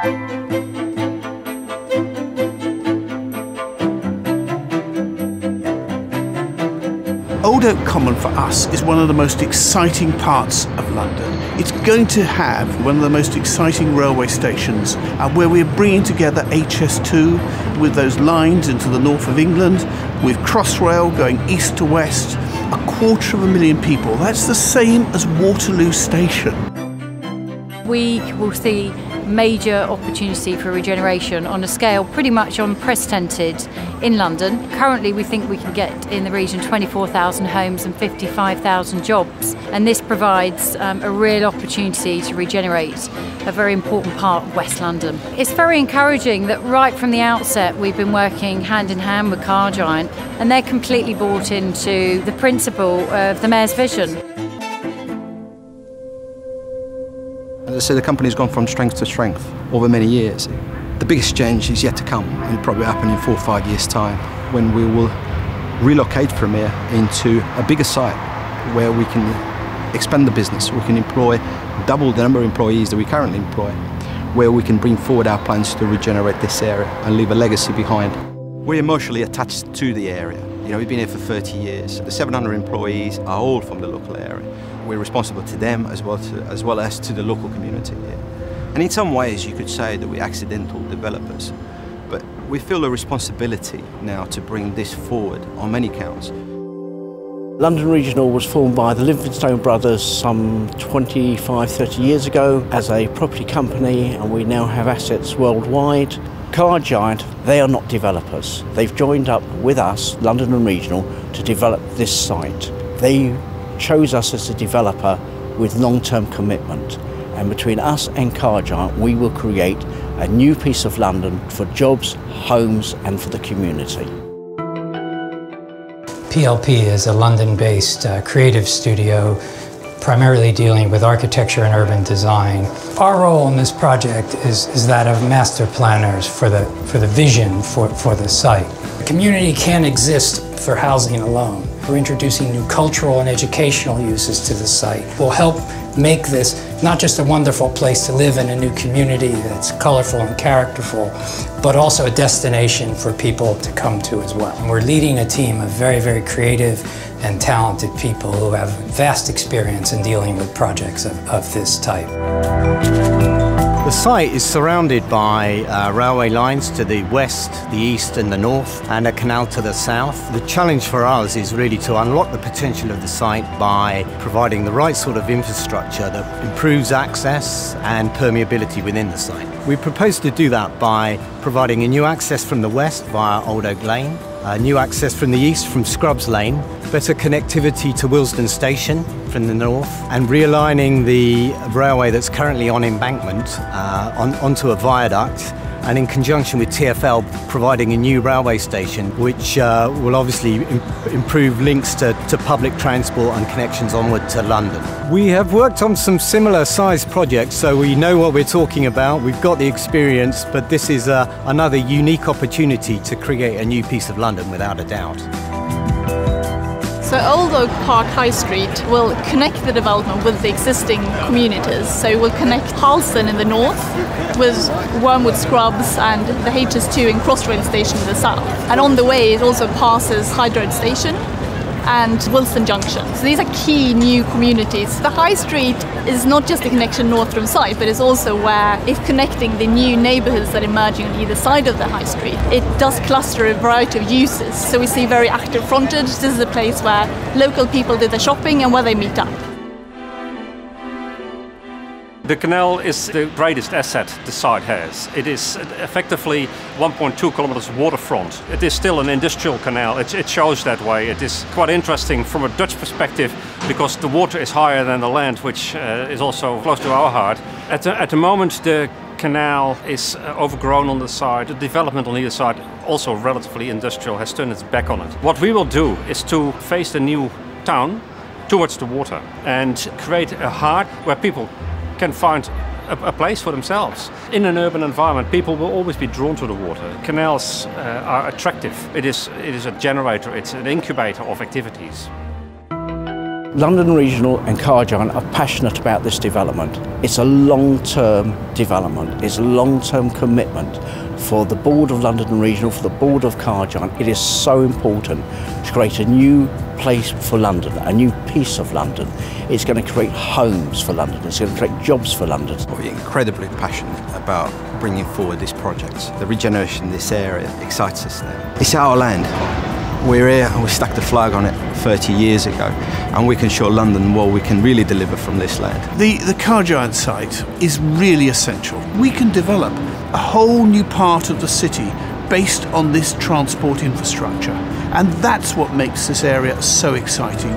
Old Oak Common for us is one of the most exciting parts of London. It's going to have one of the most exciting railway stations where we're bringing together HS2 with those lines into the north of England, with Crossrail going east to west, 250,000 people. That's the same as Waterloo Station. We will see major opportunity for regeneration on a scale pretty much unprecedented in London. Currently we think we can get in the region 24,000 homes and 55,000 jobs, and this provides a real opportunity to regenerate a very important part of West London. It's very encouraging that right from the outset we've been working hand in hand with Car Giant, and they're completely bought into the principle of the Mayor's vision. As I said, the company's gone from strength to strength over many years. The biggest change is yet to come, and it'll probably happen in 4 or 5 years' time, when we will relocate from here into a bigger site where we can expand the business. We can employ double the number of employees that we currently employ, where we can bring forward our plans to regenerate this area and leave a legacy behind. We're emotionally attached to the area. You know, we've been here for 30 years. The 700 employees are all from the local area. We're responsible to them as well as to the local community here. And in some ways you could say that we're accidental developers, but we feel a responsibility now to bring this forward on many counts. London Regional was formed by the Livingstone brothers some 25, 30 years ago as a property company, and we now have assets worldwide. Car Giant, they are not developers. They've joined up with us, London and Regional, to develop this site. They chose us as a developer with long-term commitment, and between us and Car Giant we will create a new piece of London for jobs, homes and for the community. PLP is a London-based creative studio primarily dealing with architecture and urban design. Our role in this project is that of master planners for the vision for the site. The community can't exist for housing alone. We're introducing new cultural and educational uses to the site. We'll help make this not just a wonderful place to live in a new community that's colorful and characterful, but also a destination for people to come to as well. And we're leading a team of very, very creative and talented people who have vast experience in dealing with projects of this type. The site is surrounded by railway lines to the west, the east and the north, and a canal to the south. The challenge for us is really to unlock the potential of the site by providing the right sort of infrastructure that improves access and permeability within the site. We propose to do that by providing a new access from the west via Old Oak Lane, a new access from the east from Scrubs Lane, better connectivity to Willesden Station from the north, and realigning the railway that's currently on embankment onto a viaduct, and in conjunction with TfL providing a new railway station which will obviously improve links to public transport and connections onward to London. We have worked on some similar sized projects, so we know what we're talking about, we've got the experience, but this is another unique opportunity to create a new piece of London without a doubt. So Old Oak Park High Street will connect the development with the existing communities. So it will connect Hildingsson in the north with Wormwood Scrubs and the HS2 and Crossrail Station in the south. And on the way it also passes Hyde Road Station and Willesden Junction. So these are key new communities. The High Street is not just a connection north from site, but it's also where it's connecting the new neighbourhoods that are emerging on either side of the High Street. It does cluster a variety of uses, so we see very active frontage. This is a place where local people do their shopping and where they meet up. The canal is the greatest asset the site has. It is effectively 1.2 kilometers waterfront. It is still an industrial canal. It shows that way. It is quite interesting from a Dutch perspective because the water is higher than the land, which is also close to our heart. At the moment, the canal is overgrown on the side. The development on either side, also relatively industrial, has turned its back on it. What we will do is to face the new town towards the water and create a heart where people can find a place for themselves. In an urban environment, people will always be drawn to the water. Canals are attractive. It is a generator, it's an incubator of activities. London Regional and Car Giant are passionate about this development. It's a long-term development. It's a long-term commitment for the Board of London Regional, for the Board of Car Giant. It is so important to create a new place for London, a new piece of London. It's going to create homes for London. It's going to create jobs for London. We're incredibly passionate about bringing forward this project. The regeneration of this area excites us now. It's our land. We're here and we stuck the flag on it 30 years ago, and we can show London what we can really deliver from this land. The Car Giant site is really essential. We can develop a whole new part of the city based on this transport infrastructure, and that's what makes this area so exciting.